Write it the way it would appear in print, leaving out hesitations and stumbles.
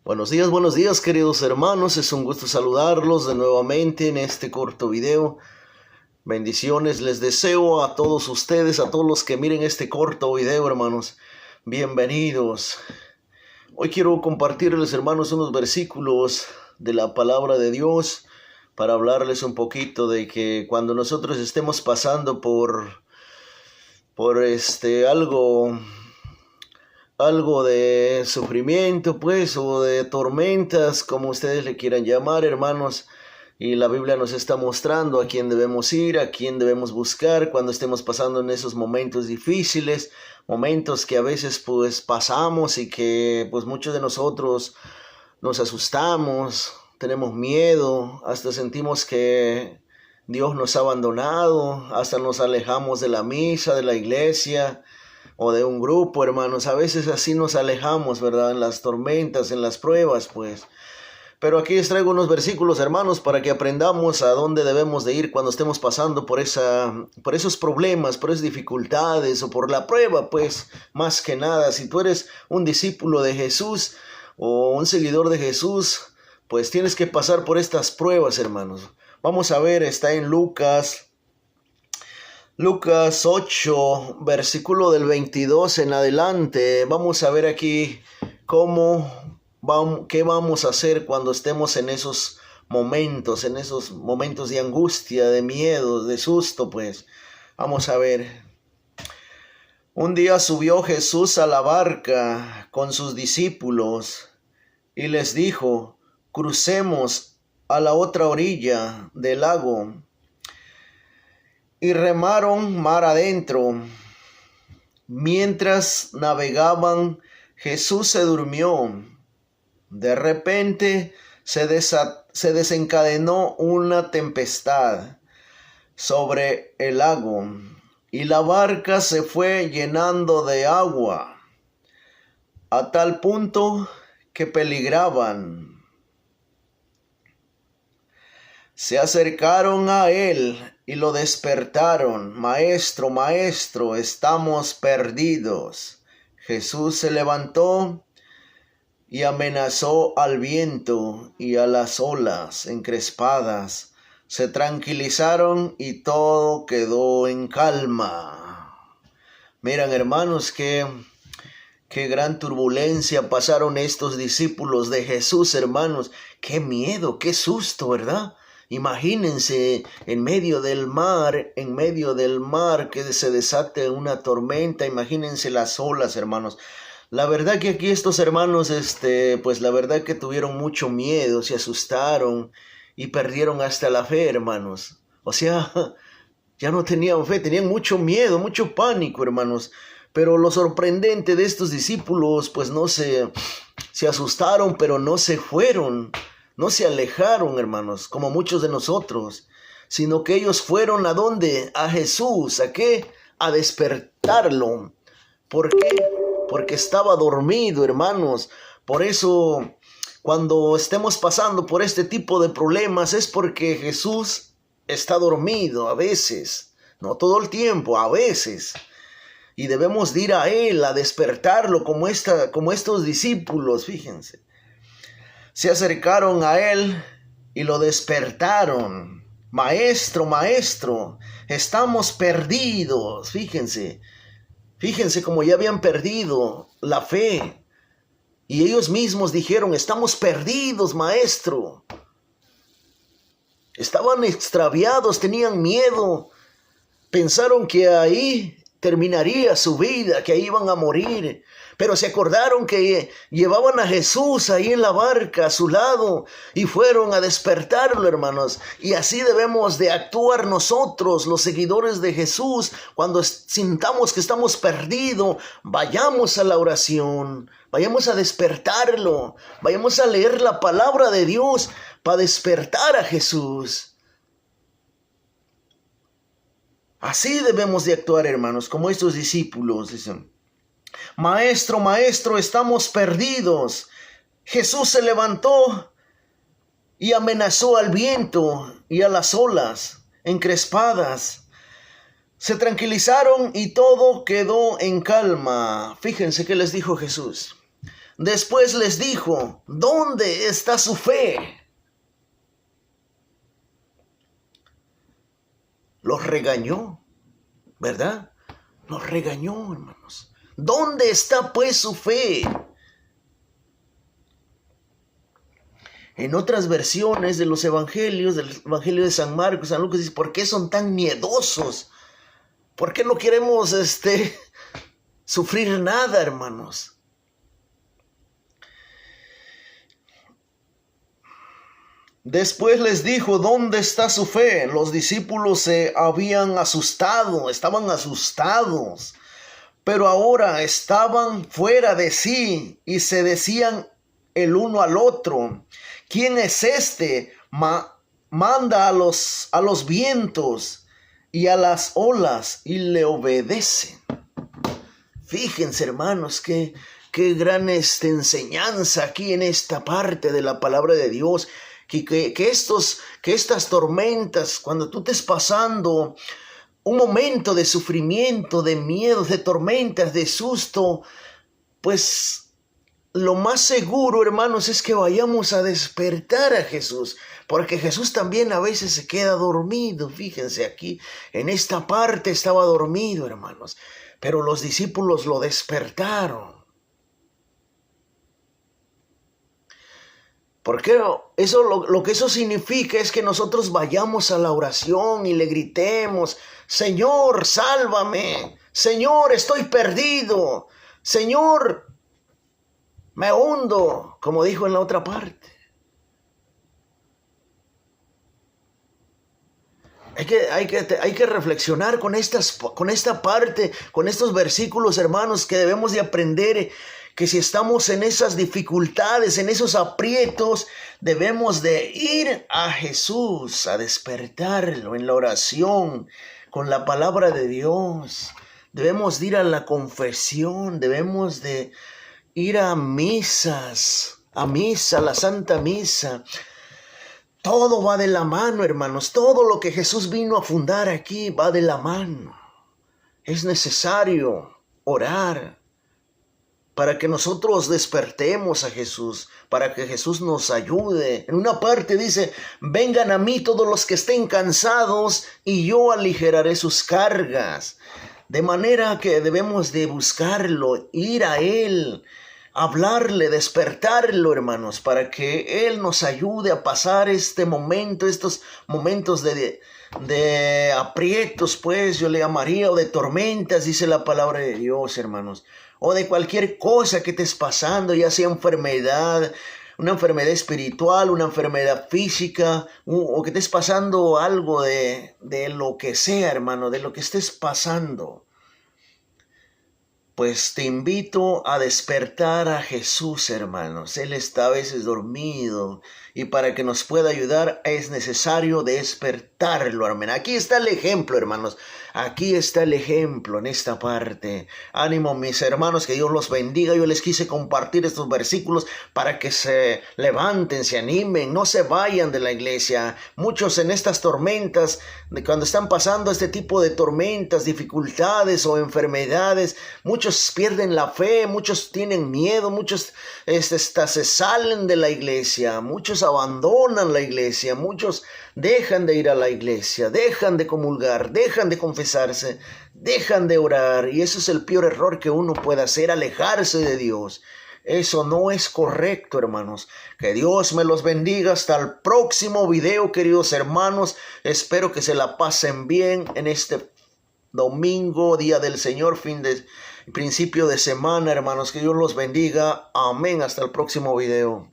Buenos días queridos hermanos, es un gusto saludarlos de nuevamente en este corto video. Bendiciones les deseo a todos ustedes, a todos los que miren este corto video, hermanos. Bienvenidos. Hoy quiero compartirles, hermanos, unos versículos de la palabra de Dios para hablarles un poquito de que cuando nosotros estemos pasando por algo de sufrimiento, pues, o de tormentas, como ustedes le quieran llamar, hermanos, y la Biblia nos está mostrando a quién debemos ir, a quién debemos buscar cuando estemos pasando en esos momentos difíciles, momentos que a veces pues pasamos y que pues muchos de nosotros nos asustamos, tenemos miedo, hasta sentimos que Dios nos ha abandonado, hasta nos alejamos de la misa, de la iglesia o de un grupo, hermanos. A veces así nos alejamos, ¿verdad? En las tormentas, en las pruebas, pues. Pero aquí les traigo unos versículos, hermanos, para que aprendamos a dónde debemos de ir cuando estemos pasando por esos problemas, por esas dificultades o por la prueba, pues, más que nada. Si tú eres un discípulo de Jesús o un seguidor de Jesús, pues tienes que pasar por estas pruebas, hermanos. Vamos a ver, está en Lucas 8, versículo del 22 en adelante. Vamos a ver aquí qué vamos a hacer cuando estemos en esos momentos de angustia, de miedo, de susto, pues. Vamos a ver. Un día subió Jesús a la barca con sus discípulos y les dijo: crucemos a la otra orilla del lago. Y remaron mar adentro. Mientras navegaban, Jesús se durmió. De repente se desencadenó una tempestad sobre el lago, y la barca se fue llenando de agua, a tal punto que peligraban. Se acercaron a él y lo despertaron. Maestro, maestro, estamos perdidos. Jesús se levantó y amenazó al viento y a las olas encrespadas. Se tranquilizaron y todo quedó en calma. Miren, hermanos, qué gran turbulencia pasaron estos discípulos de Jesús, hermanos. Qué miedo, qué susto, ¿verdad? Imagínense en medio del mar, que se desate una tormenta. Imagínense las olas, hermanos. La verdad que aquí estos hermanos, pues la verdad que tuvieron mucho miedo, se asustaron y perdieron hasta la fe, hermanos. O sea, ya no tenían fe, tenían mucho miedo, mucho pánico, hermanos. Pero lo sorprendente de estos discípulos, pues no se asustaron, pero no se fueron. No se alejaron, hermanos, como muchos de nosotros, sino que ellos fueron ¿a dónde? A Jesús. ¿A qué? A despertarlo. ¿Por qué? Porque estaba dormido, hermanos. Por eso, cuando estemos pasando por este tipo de problemas, es porque Jesús está dormido a veces. No todo el tiempo, a veces. Y debemos de ir a Él, a despertarlo, como estos discípulos, fíjense. Se acercaron a él y lo despertaron. Maestro, maestro, estamos perdidos. Fíjense como ya habían perdido la fe. Y ellos mismos dijeron: estamos perdidos, maestro. Estaban extraviados, tenían miedo. Pensaron que ahí terminaría su vida, que ahí iban a morir. Pero se acordaron que llevaban a Jesús ahí en la barca a su lado y fueron a despertarlo, hermanos. Y así debemos de actuar nosotros, los seguidores de Jesús, cuando sintamos que estamos perdidos. Vayamos a la oración, vayamos a despertarlo, vayamos a leer la palabra de Dios para despertar a Jesús. Así debemos de actuar, hermanos, como estos discípulos dicen: maestro, maestro, estamos perdidos. Jesús se levantó y amenazó al viento y a las olas encrespadas. Se tranquilizaron y todo quedó en calma. Fíjense qué les dijo Jesús: Después les dijo, ¿dónde está su fe? Los regañó, ¿verdad? Los regañó, hermanos. ¿Dónde está pues su fe? En otras versiones de los evangelios, del evangelio de San Marcos, San Lucas, dice, ¿por qué son tan miedosos? ¿Por qué no queremos sufrir nada, hermanos? Después les dijo, ¿dónde está su fe? Los discípulos se habían asustado, estaban asustados, pero ahora estaban fuera de sí y se decían el uno al otro, ¿quién es este? Manda a los vientos y a las olas y le obedecen. Fíjense, hermanos, qué gran enseñanza aquí en esta parte de la palabra de Dios. Que estas tormentas, cuando tú estés pasando un momento de sufrimiento, de miedo, de tormentas, de susto, pues lo más seguro, hermanos, es que vayamos a despertar a Jesús, porque Jesús también a veces se queda dormido. Fíjense, aquí en esta parte estaba dormido, hermanos, pero los discípulos lo despertaron. Porque lo que eso significa es que nosotros vayamos a la oración y le gritemos, Señor, sálvame, Señor, estoy perdido, Señor, me hundo, como dijo en la otra parte. Hay que reflexionar con esta parte, con estos versículos, hermanos, que debemos de aprender. Que si estamos en esas dificultades, en esos aprietos, debemos de ir a Jesús, a despertarlo en la oración, con la palabra de Dios. Debemos de ir a la confesión, debemos de ir a misas, la Santa Misa. Todo va de la mano, hermanos. Todo lo que Jesús vino a fundar aquí va de la mano. Es necesario orar para que nosotros despertemos a Jesús, para que Jesús nos ayude. En una parte dice, vengan a mí todos los que estén cansados y yo aligeraré sus cargas. De manera que debemos de buscarlo, ir a Él, hablarle, despertarlo, hermanos, para que Él nos ayude a pasar este momento, estos momentos de aprietos, pues yo le llamaría, o de tormentas, dice la palabra de Dios, hermanos, o de cualquier cosa que estés pasando, ya sea enfermedad, una enfermedad espiritual, una enfermedad física, o que estés pasando algo de lo que sea, hermano, de lo que estés pasando. Pues te invito a despertar a Jesús, hermanos. Él está a veces dormido y para que nos pueda ayudar es necesario despertarlo, hermano. Aquí está el ejemplo, hermanos. Aquí está el ejemplo en esta parte. Ánimo, mis hermanos, que Dios los bendiga. Yo les quise compartir estos versículos para que se levanten, se animen, no se vayan de la iglesia. Muchos en estas tormentas, cuando están pasando este tipo de tormentas, dificultades o enfermedades, muchos pierden la fe, muchos tienen miedo, muchos se salen de la iglesia, muchos abandonan la iglesia, muchos dejan de ir a la iglesia, dejan de comulgar, dejan de confesarse, dejan de orar, y eso es el peor error que uno puede hacer, alejarse de Dios. Eso no es correcto, hermanos. Que Dios me los bendiga. Hasta el próximo video, queridos hermanos. Espero que se la pasen bien en este domingo, día del Señor, principio de semana, hermanos. Que Dios los bendiga. Amén. Hasta el próximo video.